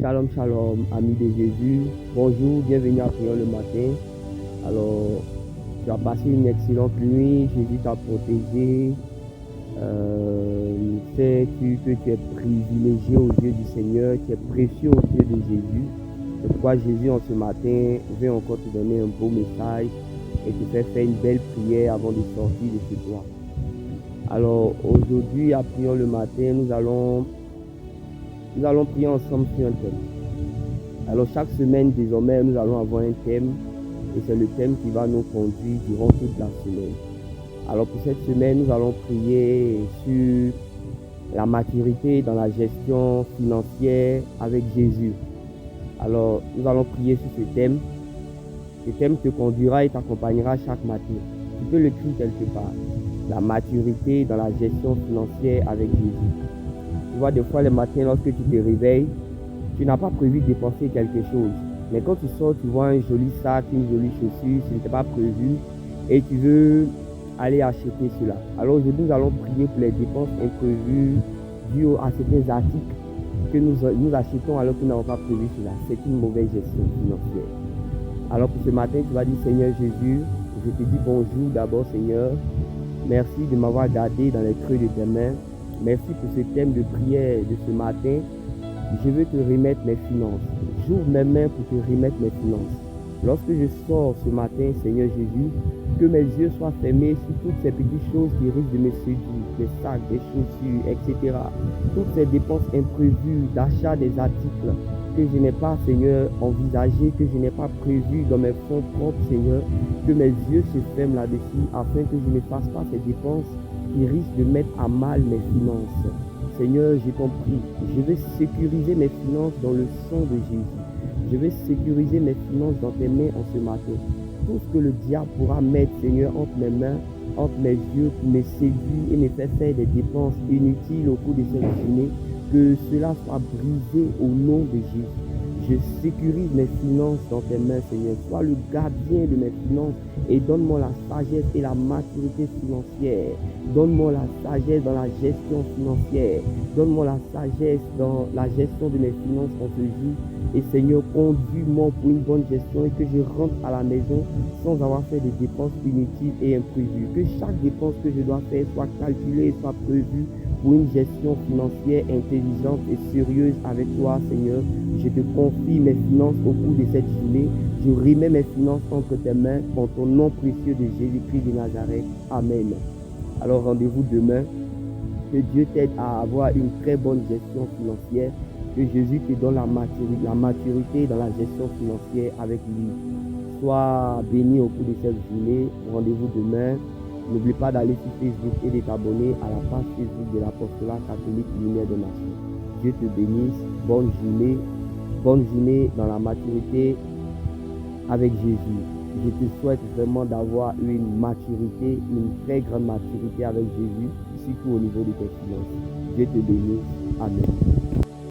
Shalom, shalom, amis de Jésus. Bonjour, bienvenue à Prions le matin. Alors, tu as passé une excellente nuit. Jésus t'a protégé. Sais-tu que tu es privilégié aux yeux du Seigneur, tu es précieux aux yeux de Jésus. C'est pourquoi Jésus, en ce matin, veut encore te donner un beau message et te faire une belle prière avant de sortir de chez toi. Alors, aujourd'hui, à Prions le matin, nous allons prier ensemble sur un thème. Alors, chaque semaine, désormais, nous allons avoir un thème et c'est le thème qui va nous conduire durant toute la semaine. Alors, pour cette semaine, nous allons prier sur la maturité dans la gestion financière avec Jésus. Alors, nous allons prier sur ce thème. Ce thème te conduira et t'accompagnera chaque matin. Tu peux l'écrire quelque part. La maturité dans la gestion financière avec Jésus. Tu vois, des fois, les matins, lorsque tu te réveilles, tu n'as pas prévu de dépenser quelque chose. Mais quand tu sors, tu vois un joli sac, une jolie chaussure, ce n'était pas prévu, et tu veux aller acheter cela. Alors aujourd'hui, nous allons prier pour les dépenses imprévues dues à certains articles que nous achetons alors que nous n'avons pas prévu cela. C'est une mauvaise gestion financière. Alors pour ce matin, tu vas dire, Seigneur Jésus, je te dis bonjour d'abord, Seigneur. Merci de m'avoir gardé dans les creux de tes mains. Merci pour ce thème de prière de ce matin. Je veux te remettre mes finances. J'ouvre mes mains pour te remettre mes finances. Lorsque je sors ce matin, Seigneur Jésus, que mes yeux soient fermés sur toutes ces petites choses qui risquent de me séduire, des sacs, des chaussures, etc. Toutes ces dépenses imprévues d'achat des articles que je n'ai pas, Seigneur, envisagé, que je n'ai pas prévu dans mes fonds propres, Seigneur, que mes yeux se ferment là-dessus afin que je ne fasse pas ces dépenses qui risquent de mettre à mal mes finances. Seigneur, je t'en prie, je vais sécuriser mes finances dans le sang de Jésus. Je vais sécuriser mes finances dans tes mains en ce matin. Tout ce que le diable pourra mettre, Seigneur, entre mes mains, entre mes yeux, pour me séduire et me faire faire des dépenses inutiles au cours de cette journée, que cela soit brisé au nom de Jésus. Je sécurise mes finances dans tes mains, Seigneur. Sois le gardien de mes finances et donne-moi la sagesse et la maturité financière. Donne-moi la sagesse dans la gestion financière. Donne-moi la sagesse dans la gestion de mes finances en ce jour. Et Seigneur, conduis-moi pour une bonne gestion et que je rentre à la maison sans avoir fait des dépenses inutiles et imprévues. Que chaque dépense que je dois faire soit calculée et soit prévue pour une gestion financière intelligente et sérieuse avec toi, Seigneur. Je te confie mes finances au cours de cette journée. Je remets mes finances entre tes mains en ton nom précieux de Jésus-Christ de Nazareth. Amen. Alors rendez-vous demain. Que Dieu t'aide à avoir une très bonne gestion financière. Que Jésus te donne la maturité dans la gestion financière avec lui. Sois béni au cours de cette journée. Rendez-vous demain. N'oublie pas d'aller sur Facebook et de t'abonner à la page Facebook de l'Apostolat catholique Lumière des Nations. Dieu te bénisse. Bonne journée dans la maturité avec Jésus. Je te souhaite vraiment d'avoir une maturité, une très grande maturité avec Jésus, surtout au niveau de tes finances. Dieu te bénisse. Amen.